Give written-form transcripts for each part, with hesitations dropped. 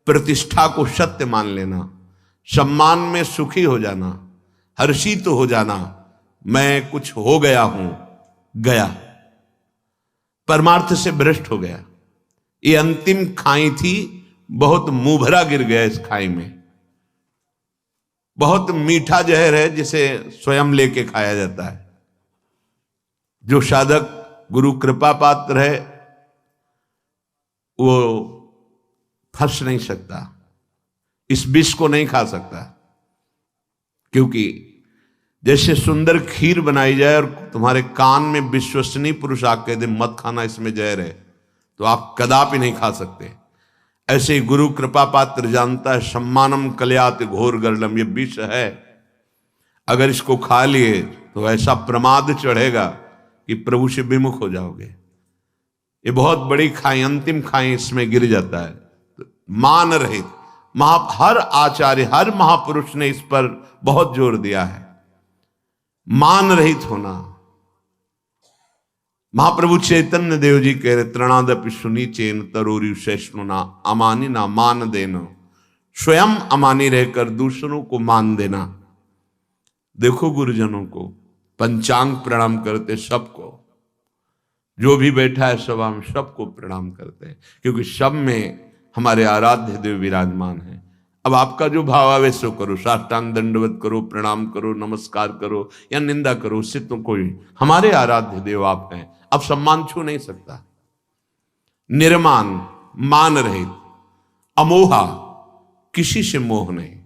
प्रतिष्ठा को सत्य मान लेना, सम्मान में सुखी हो जाना, हर्षित हो जाना, मैं कुछ हो गया हूं, गया, परमार्थ से भ्रष्ट हो गया। ये अंतिम खाई थी, बहुत मुंहभरा गिर गया इस खाई में। बहुत मीठा जहर है जिसे स्वयं लेके खाया जाता है। जो साधक गुरु कृपा पात्र है वो फंस नहीं सकता, इस विष को नहीं खा सकता। क्योंकि जैसे सुंदर खीर बनाई जाए और तुम्हारे कान में विश्वसनीय पुरुष आके दे मत खाना, इसमें जहर है, तो आप कदापि नहीं खा सकते। ऐसे ही गुरु कृपा पात्र जानता है सम्मानम कल्यात घोर गर्लम, ये विष है, अगर इसको खा लिए तो ऐसा प्रमाद चढ़ेगा कि प्रभु से विमुख हो जाओगे। ये बहुत बड़ी खाई, अंतिम खाई, इसमें गिर जाता है। तो मान रहित हर आचार्य, हर महापुरुष ने इस पर बहुत जोर दिया है, मान रहित होना। महाप्रभु चैतन्य देव जी कह रहे तृणादपि सुनी चेन तरोरी सहिष्णुना अमानी ना मान देना, स्वयं अमानी रहकर दूसरों को मान देना। देखो गुरुजनों को पंचांग प्रणाम करते, सबको, जो भी बैठा है सभा में सबको प्रणाम करते हैं, क्योंकि सब में हमारे आराध्य देव विराजमान हैं। अब आपका जो भाव आवे सो करो, साष्टांग दंडवत करो, प्रणाम करो, नमस्कार करो या निंदा करो, उससे तो कोई, हमारे आराध्य देव आप हैं, अब सम्मान छू नहीं सकता। निर्मान, मान रहित, अमोहा, किसी से मोह नहीं।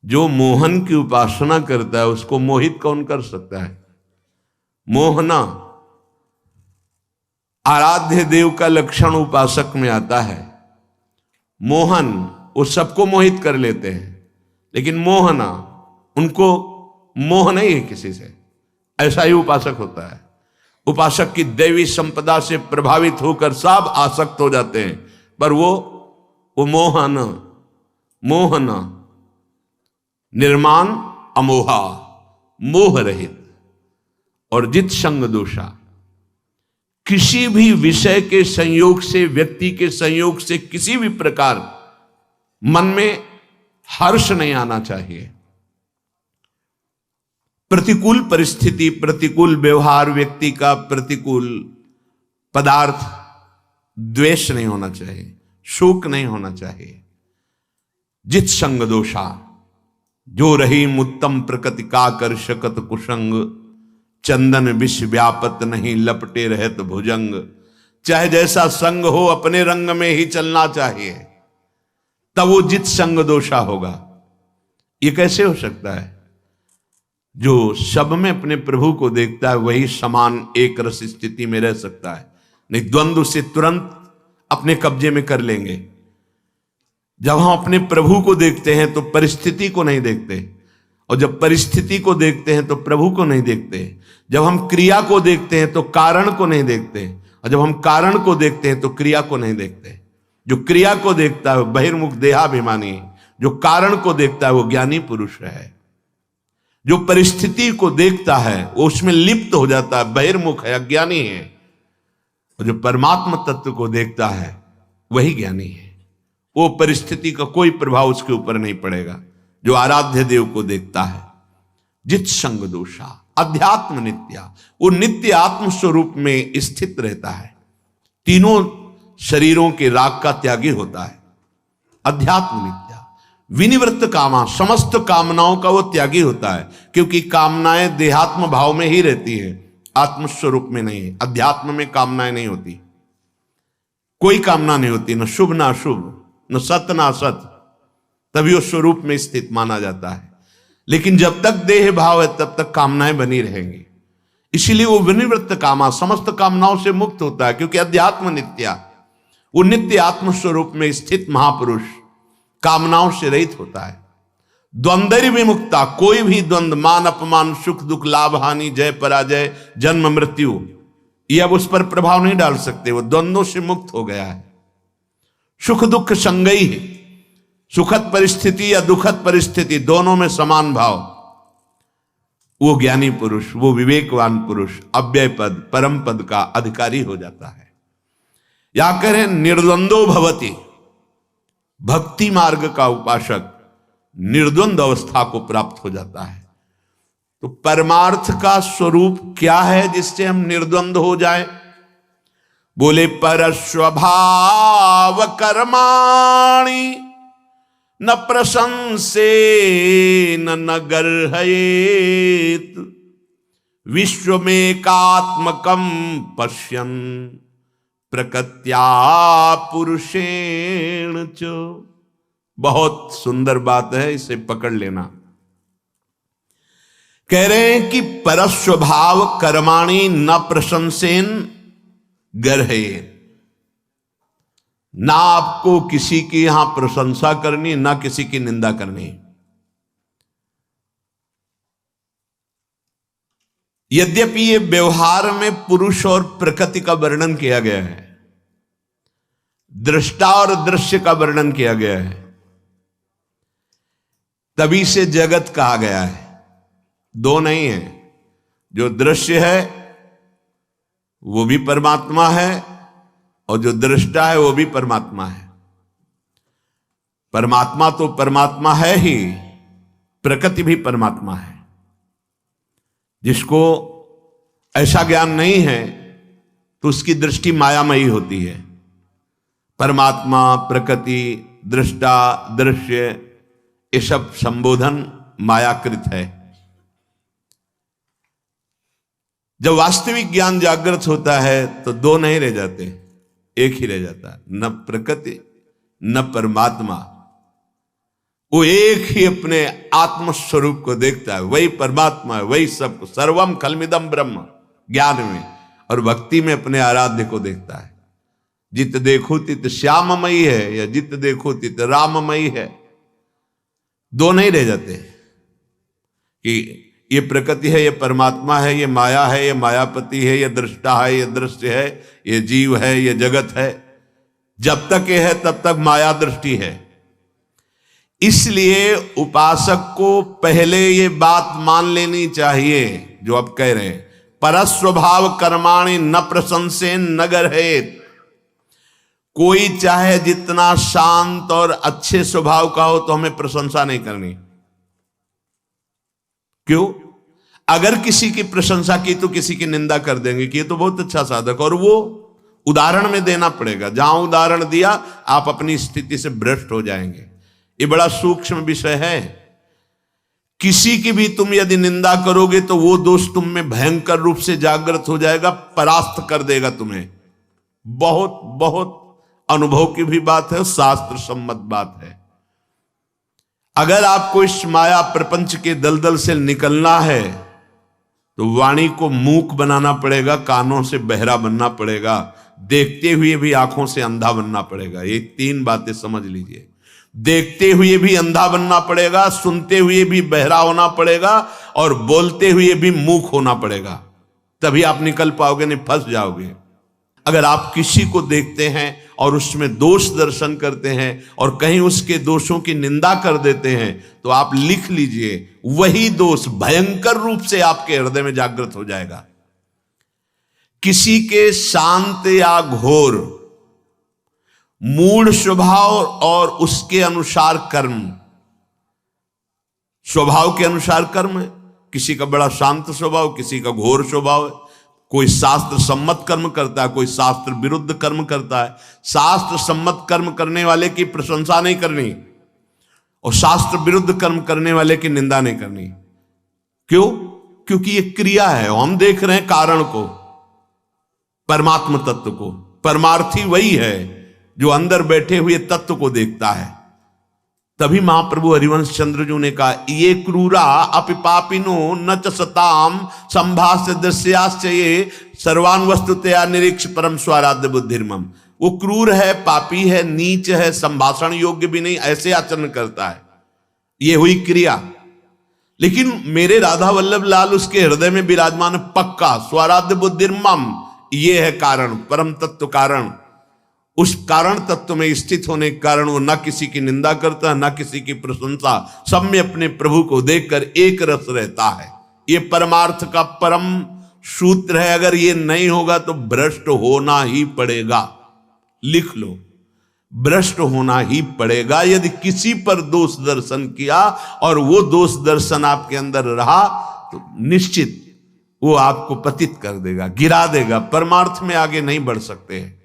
जो मोहन की उपासना करता है उसको मोहित कौन कर सकता है? मोहना आराध्य देव का लक्षण उपासक में आता है। मोहन वो सबको मोहित कर लेते हैं, लेकिन मोहना, उनको मोह नहीं है किसी से, ऐसा ही उपासक होता है। उपासक की दैवी संपदा से प्रभावित होकर सब आसक्त हो जाते हैं, पर वो मोहना निर्माण अमोहा, मोह रहित और जित संग दोषा। किसी भी विषय के संयोग से, व्यक्ति के संयोग से किसी भी प्रकार मन में हर्ष नहीं आना चाहिए। प्रतिकूल परिस्थिति, प्रतिकूल व्यवहार, व्यक्ति का प्रतिकूल पदार्थ, द्वेष नहीं होना चाहिए, शोक नहीं होना चाहिए। जित संग दोषा, जो रही उत्तम प्रकृति का कर शकत कुसंग, चंदन विष व्यापत नहीं लपटे रहत भुजंग। चाहे जैसा संग हो अपने रंग में ही चलना चाहिए, तब वो जित संग दोषा होगा। ये कैसे हो सकता है? जो सब में अपने प्रभु को देखता है वही समान एक रस स्थिति में रह सकता है, नहीं द्वंद्व से तुरंत अपने कब्जे में कर लेंगे। जब हम अपने प्रभु को देखते हैं तो परिस्थिति को नहीं देखते, और जब परिस्थिति को देखते हैं तो प्रभु को नहीं देखते। जब हम क्रिया को देखते हैं तो कारण को नहीं देखते, और जब हम कारण को देखते हैं तो क्रिया को नहीं देखते। जो क्रिया को देखता है वो बहिर्मुख देहाभिमानी, जो कारण को देखता है वो ज्ञानी पुरुष है। जो परिस्थिति को देखता है वो उसमें लिप्त हो जाता है, बहिर्मुख है, अज्ञानी है। और जो परमात्मा तत्व को देखता है वही ज्ञानी है। वो परिस्थिति का कोई प्रभाव उसके ऊपर नहीं पड़ेगा, जो आराध्य देव को देखता है। जित संग दोषा, अध्यात्म नित्या, वो नित्य आत्म स्वरूप में स्थित रहता है, तीनों शरीरों के राग का त्यागी होता है। अध्यात्म नित्या, विनिवृत्त कामा, समस्त कामनाओं का वो त्यागी होता है, क्योंकि कामनाएं देहात्म भाव में ही रहती है, आत्मस्वरूप में नहीं। अध्यात्म में कामनाएं नहीं होती, कोई कामना नहीं होती, न शुभ न अशुभ, न सत्य न असत, तभी वो स्वरूप में स्थित माना जाता है। लेकिन जब तक देह भाव है तब तक कामनाएं बनी रहेंगी, इसीलिए वो विनिवृत्त कामा, समस्त कामनाओं से मुक्त होता है, क्योंकि अध्यात्म नित्या, वो नित्य आत्म स्वरूप में स्थित महापुरुष कामनाओं से रहित होता है। द्वंद्व विमुक्ता, कोई भी द्वंद्व, मान अपमान, सुख दुख, लाभ हानि, जय पराजय, जन्म मृत्यु, ये अब उस पर प्रभाव नहीं डाल सकते, वो द्वंद्वों से मुक्त हो गया है। सुख दुख संगई है, सुखद परिस्थिति या दुखद परिस्थिति दोनों में समान भाव, वो ज्ञानी पुरुष, वो विवेकवान पुरुष अव्यय पद, परम पद का अधिकारी हो जाता है। या करें निर्द्वंदो भवति, भक्ति मार्ग का उपासक निर्द्वंद अवस्था को प्राप्त हो जाता है। तो परमार्थ का स्वरूप क्या है जिससे हम निर्द्वंद हो जाए? बोले परस्वभाव कर्माणि न प्रशंसे न गर्हयेत विश्वमेकात्मकं पश्यन् प्रकृत्या पुरुषेण च। बहुत सुंदर बात है, इसे पकड़ लेना। कह रहे हैं कि परस्वभाव कर्माणि न प्रशंसेन गर्हयेत। ना आपको किसी की यहां प्रशंसा करनी, ना किसी की निंदा करनी। यद्यपि ये व्यवहार में पुरुष और प्रकृति का वर्णन किया गया है, दृष्टा और दृश्य का वर्णन किया गया है, तभी से जगत कहा गया है। दो नहीं है, जो दृश्य है वो भी परमात्मा है और जो दृष्टा है वो भी परमात्मा है। परमात्मा तो परमात्मा है ही, प्रकृति भी परमात्मा है। जिसको ऐसा ज्ञान नहीं है तो उसकी दृष्टि मायामयी होती है। परमात्मा, प्रकृति, दृष्टा, दृश्य, ये सब संबोधन मायाकृत है। जब वास्तविक ज्ञान जागृत होता है तो दो नहीं रह जाते, एक ही रह जाता है। न प्रकृति न परमात्मा, वो एक ही अपने आत्म स्वरूप को देखता है। वही परमात्मा है, वही सब। सर्वम खलमिदम ब्रह्म ज्ञान में, और भक्ति में अपने आराध्य को देखता है। जित देखो तित श्याममयी है या जित देखो तित राममयी है, दो नहीं रह जाते कि ये प्रकृति है, ये परमात्मा है, ये माया है, ये मायापति है, ये दृष्टा है, ये दृश्य है, ये जीव है, ये जगत है। जब तक ये है तब तक माया दृष्टि है। इसलिए उपासक को पहले ये बात मान लेनी चाहिए जो अब कह रहे हैं, परस्वभाव कर्माणि न प्रशंसेन न गर्हयेत। कोई चाहे जितना शांत और अच्छे स्वभाव का हो तो हमें प्रशंसा नहीं करनी। क्यों? अगर किसी की प्रशंसा की तो किसी की निंदा कर देंगे कि ये तो बहुत अच्छा साधक, और वो उदाहरण में देना पड़ेगा। जहां उदाहरण दिया आप अपनी स्थिति से भ्रष्ट हो जाएंगे। ये बड़ा सूक्ष्म विषय है। किसी की भी तुम यदि निंदा करोगे तो वो दोष तुम में भयंकर रूप से जागृत हो जाएगा, परास्त कर देगा तुम्हें। बहुत बहुत अनुभव की भी बात है, शास्त्र सम्मत बात है। अगर आपको इस माया प्रपंच के दलदल से निकलना है तो वाणी को मूक बनाना पड़ेगा, कानों से बहरा बनना पड़ेगा, देखते हुए भी आंखों से अंधा बनना पड़ेगा। ये तीन बातें समझ लीजिए। देखते हुए भी अंधा बनना पड़ेगा, सुनते हुए भी बहरा होना पड़ेगा, और बोलते हुए भी मूक होना पड़ेगा। तभी आप निकल पाओगे, नहीं फंस जाओगे। अगर आप किसी को देखते हैं और उसमें दोष दर्शन करते हैं और कहीं उसके दोषों की निंदा कर देते हैं तो आप लिख लीजिए, वही दोष भयंकर रूप से आपके हृदय में जागृत हो जाएगा। किसी के शांत या घोर मूढ़ स्वभाव और उसके अनुसार कर्म, स्वभाव के अनुसार कर्म है। किसी का बड़ा शांत स्वभाव, किसी का घोर स्वभाव है। कोई शास्त्र सम्मत कर्म करता है, कोई शास्त्र विरुद्ध कर्म करता है। शास्त्र सम्मत कर्म करने वाले की प्रशंसा नहीं करनी और शास्त्र विरुद्ध कर्म करने वाले की निंदा नहीं करनी। क्यों? क्योंकि ये क्रिया है। हम देख रहे हैं कारण को, परमात्म तत्व को। परमार्थी वही है जो अंदर बैठे हुए तत्व को देखता है। तभी महाप्रभु हरिवंश चंद्र जी ने कहा, ये क्रूरा अपि पापिनो न च सताम संभाष्य दृश्याश्च ये सर्वान वस्तुतया निरीक्ष परम स्वाराध्य बुद्धिर्मम। वो क्रूर है, पापी है, नीच है, संभाषण योग्य भी नहीं, ऐसे आचरण करता है। ये हुई क्रिया। लेकिन मेरे राधा वल्लभ लाल उसके हृदय में विराजमान पक्का स्वाराध्य बुद्धिर्मम, ये है कारण, परम तत्व कारण। उस कारण तत्व में स्थित होने के कारण वो न किसी की निंदा करता, न किसी की प्रशंसा, सब में अपने प्रभु को देखकर एक रस रहता है। ये परमार्थ का परम सूत्र है। अगर ये नहीं होगा तो भ्रष्ट होना ही पड़ेगा। लिख लो, भ्रष्ट होना ही पड़ेगा। यदि किसी पर दोष दर्शन किया और वो दोष दर्शन आपके अंदर रहा तो निश्चित वो आपको पतित कर देगा, गिरा देगा, परमार्थ में आगे नहीं बढ़ सकते हैं।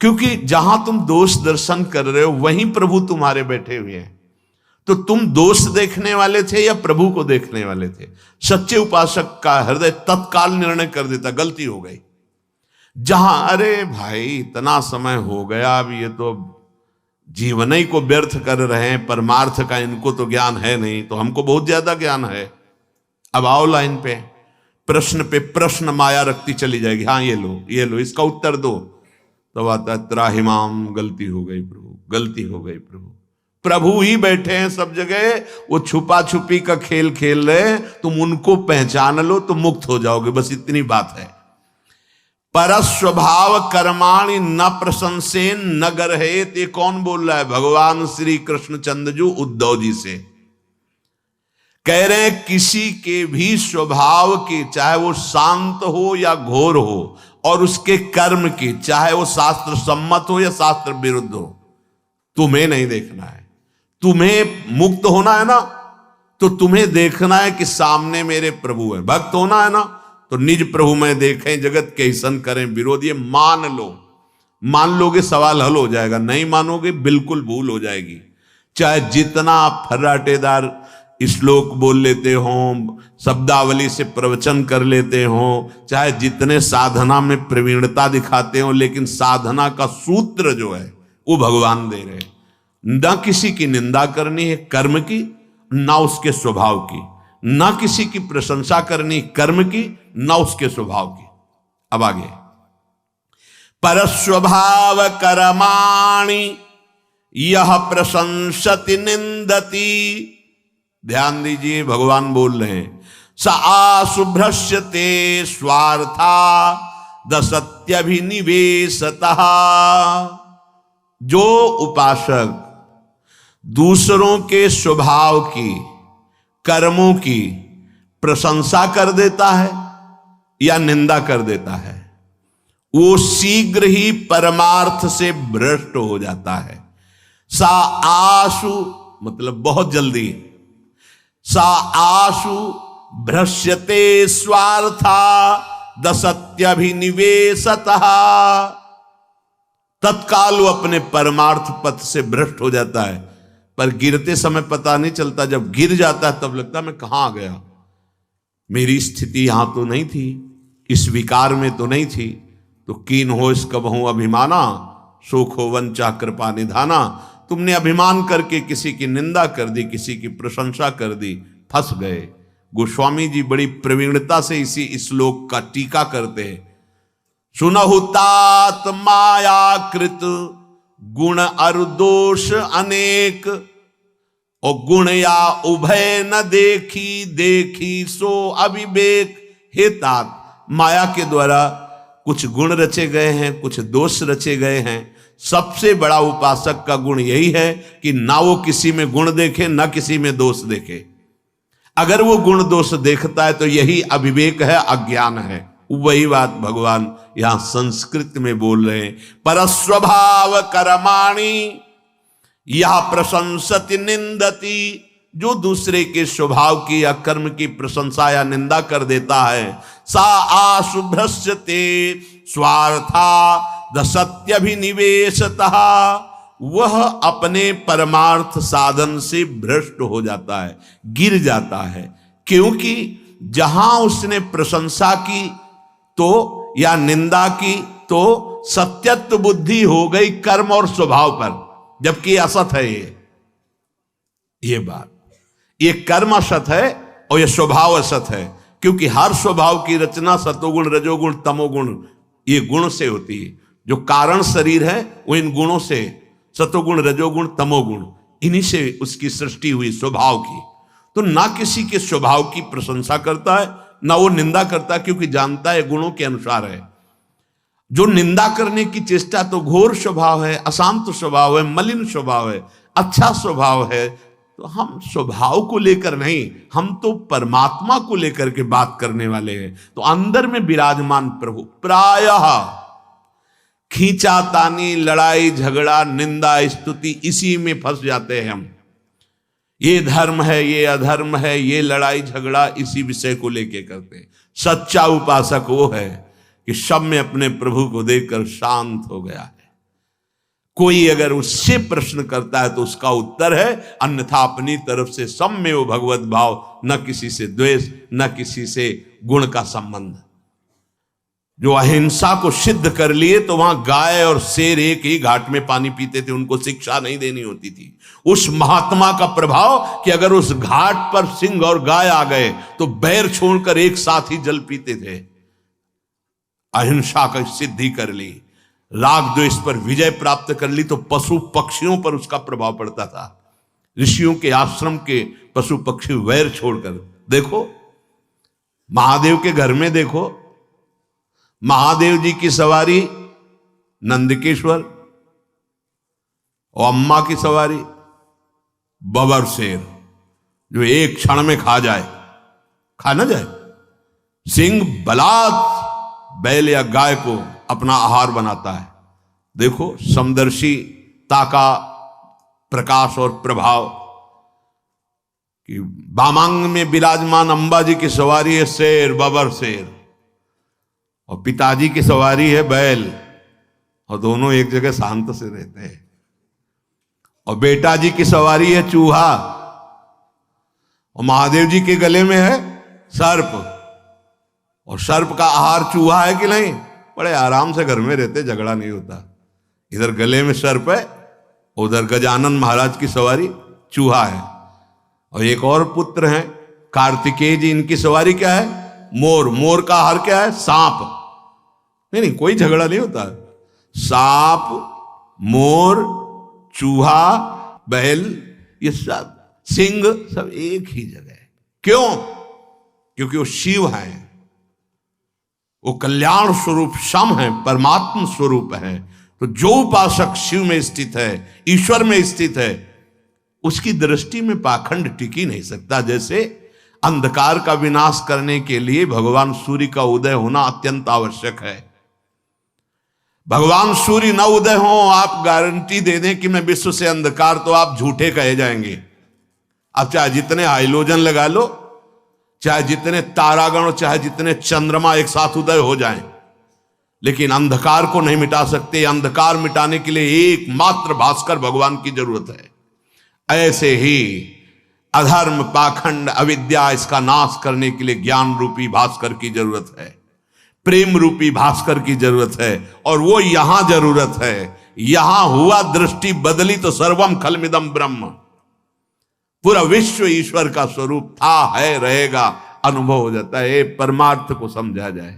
क्योंकि जहां तुम दोष दर्शन कर रहे हो वहीं प्रभु तुम्हारे बैठे हुए हैं। तो तुम दोष देखने वाले थे या प्रभु को देखने वाले थे? सच्चे उपासक का हृदय तत्काल निर्णय कर देता, गलती हो गई। जहां अरे भाई इतना समय हो गया, अब ये तो जीवन ही को व्यर्थ कर रहे हैं, परमार्थ का इनको तो ज्ञान है नहीं, तो हमको बहुत ज्यादा ज्ञान है। अब आओ लाइन पे प्रश्न माया रखती चली जाएगी। हाँ ये लो इसका उत्तर दो। तो आता है त्राहिमाम, गलती हो गई प्रभु, गलती हो गई प्रभु। प्रभु ही बैठे हैं सब जगह, वो छुपा छुपी का खेल खेल रहे, तुम उनको पहचान लो तो मुक्त हो जाओगे, बस इतनी बात है। परस्वभाव कर्माणि न प्रशंसेन न गर्हेत, ये कौन बोल रहा है? भगवान श्री कृष्ण चंद्रजू उद्धव जी से कह रहे हैं किसी के भी स्वभाव की, चाहे वो शांत हो या घोर हो, और उसके कर्म की, चाहे वो शास्त्र सम्मत हो या शास्त्र विरुद्ध हो, तुम्हें नहीं देखना है। तुम्हें मुक्त होना है ना, तो तुम्हें देखना है कि सामने मेरे प्रभु है। भक्त होना है ना, तो निज प्रभु में देखें, जगत के ऐसन करें विरोध। ये मान लो, मान लोगे सवाल हल हो जाएगा, नहीं मानोगे बिल्कुल भूल हो जाएगी। चाहे जितना आप फर्राटेदार श्लोक बोल लेते हो, शब्दावली से प्रवचन कर लेते हो, चाहे जितने साधना में प्रवीणता दिखाते हो, लेकिन साधना का सूत्र जो है वो भगवान दे रहे हैं। न किसी की निंदा करनी है कर्म की, ना उसके स्वभाव की, ना किसी की प्रशंसा करनी कर्म की, ना उसके स्वभाव की। अब आगे, परस्वभाव कर्माणि यह प्रशंसति निंदति। ध्यान दीजिए, भगवान बोल रहे हैं, स आशुभ्रश्यते स्वार्था दसत्यभिनिवेशतः। जो उपासक दूसरों के स्वभाव की, कर्मों की प्रशंसा कर देता है या निंदा कर देता है, वो शीघ्र ही परमार्थ से भ्रष्ट हो जाता है। सा आशु मतलब बहुत जल्दी, सा आशु भ्रश्यते स्वार्था दसत्यभिनिवेशतः। तत्काल वो अपने परमार्थ पथ से भ्रष्ट हो जाता है, पर गिरते समय पता नहीं चलता। जब गिर जाता है तब लगता है मैं कहां आ गया, मेरी स्थिति यहां तो नहीं थी, इस विकार में तो नहीं थी। तो कीन हो इस कबहू अभिमाना, सुख हो वंचा कृपा निधाना। तुमने अभिमान करके किसी की निंदा कर दी, किसी की प्रशंसा कर दी, फंस गए। गोस्वामी जी बड़ी प्रवीणता से इसी श्लोक का टीका करते हैं। सुनहु तात मायाकृत गुण अरु दोष अनेक, और गुण या उभय न देखी, देखी सो अविवेक। हे तात, माया के द्वारा कुछ गुण रचे गए हैं, कुछ दोष रचे गए हैं। सबसे बड़ा उपासक का गुण यही है कि ना वो किसी में गुण देखे, ना किसी में दोष देखे। अगर वो गुण दोष देखता है तो यही अविवेक है, अज्ञान है। वही बात भगवान यहां संस्कृत में बोल रहे हैं, परस्वभाव कर्माणि यह प्रशंसति निंदति। जो दूसरे के स्वभाव की या कर्म की प्रशंसा या निंदा कर देता है, सा आशुभ्रश्यते स्वार्था दसत्यभिनिवेशतः। वह अपने परमार्थ साधन से भ्रष्ट हो जाता है, गिर जाता है। क्योंकि जहां उसने प्रशंसा की तो या निंदा की तो सत्यत्व बुद्धि हो गई कर्म और स्वभाव पर, जबकि असत है ये बात। ये कर्म असत है और ये स्वभाव असत है, क्योंकि हर स्वभाव की रचना सतोगुण रजोगुण तमोगुण ये गुण से होती है। जो कारण शरीर है वो इन गुणों से, सतोगुण रजोगुण तमोगुण, इन्हीं से उसकी सृष्टि हुई स्वभाव की। तो ना किसी के स्वभाव की प्रशंसा करता है, ना वो निंदा करता, क्योंकि जानता है गुणों के अनुसार है। जो निंदा करने की चेष्टा तो घोर स्वभाव है, अशांत स्वभाव है, मलिन स्वभाव है। अच्छा स्वभाव है तो हम स्वभाव को लेकर नहीं, हम तो परमात्मा को लेकर के बात करने वाले हैं। तो अंदर में विराजमान प्रभु प्रायः खींचातानी, लड़ाई झगड़ा, निंदा स्तुति, इसी में फंस जाते हैं हम। ये धर्म है, ये अधर्म है, ये लड़ाई झगड़ा इसी विषय को लेके करते हैं। सच्चा उपासक वो है कि सब में अपने प्रभु को देखकर शांत हो गया है। कोई अगर उससे प्रश्न करता है तो उसका उत्तर है, अन्यथा अपनी तरफ से सब में वो भगवत भाव, न किसी से द्वेष, न किसी से गुण का संबंध। जो अहिंसा को सिद्ध कर लिए तो वहां गाय और शेर एक ही घाट में पानी पीते थे, उनको शिक्षा नहीं देनी होती थी। उस महात्मा का प्रभाव कि अगर उस घाट पर सिंह और गाय आ गए तो बैर छोड़कर एक साथ ही जल पीते थे। अहिंसा का सिद्धि कर ली, राग द्वेष पर विजय प्राप्त कर ली तो पशु पक्षियों पर उसका प्रभाव पड़ता था। ऋषियों के आश्रम के पशु पक्षी वैर छोड़कर, देखो महादेव के घर में, देखो महादेव जी की सवारी नंदकेश्वर और अम्मा की सवारी बबर शेर, जो एक क्षण में खा जाए, खा ना जाए। सिंह बलात् बैल या गाय को अपना आहार बनाता है। देखो समदर्शिता का प्रकाश और प्रभाव कि बामांग में विराजमान अंबा जी की सवारी है शेर, बबर शेर, और पिताजी की सवारी है बैल, और दोनों एक जगह शांत से रहते हैं। और बेटा जी की सवारी है चूहा, और महादेव जी के गले में है सर्प, और सर्प का आहार चूहा है कि नहीं? बड़े आराम से घर में रहते, झगड़ा नहीं होता। इधर गले में सर्प है, उधर गजानन महाराज की सवारी चूहा है। और एक और पुत्र हैं कार्तिकेय जी, इनकी सवारी क्या है? मोर। मोर का आहार क्या है? सांप। नहीं, कोई झगड़ा नहीं होता। सांप, मोर, चूहा, बैल, ये सब, सिंह, सब एक ही जगह है। क्यों? क्योंकि वो शिव हैं, वो कल्याण स्वरूप सम है, परमात्म स्वरूप है। तो जो उपासक शिव में स्थित है, ईश्वर में स्थित है, उसकी दृष्टि में पाखंड टिक ही नहीं सकता। जैसे अंधकार का विनाश करने के लिए भगवान सूर्य का उदय होना अत्यंत आवश्यक है। भगवान सूर्य न उदय हो, आप गारंटी दे दें कि मैं विश्व से अंधकार, तो आप झूठे कहे जाएंगे। आप चाहे जितने हाइलोजन लगा लो, चाहे जितने तारागण हो, चाहे जितने चंद्रमा एक साथ उदय हो जाएं, लेकिन अंधकार को नहीं मिटा सकते। अंधकार मिटाने के लिए एकमात्र भास्कर भगवान की जरूरत है। ऐसे ही अधर्म, पाखंड, अविद्या, इसका नाश करने के लिए ज्ञान रूपी भास्कर की जरूरत है, प्रेम रूपी भास्कर की जरूरत है। और वो यहां जरूरत है। यहां हुआ, दृष्टि बदली तो सर्वम खलमिदम ब्रह्म, पूरा विश्व ईश्वर का स्वरूप था, है, रहेगा, अनुभव हो जाता है। परमार्थ को समझा जाए।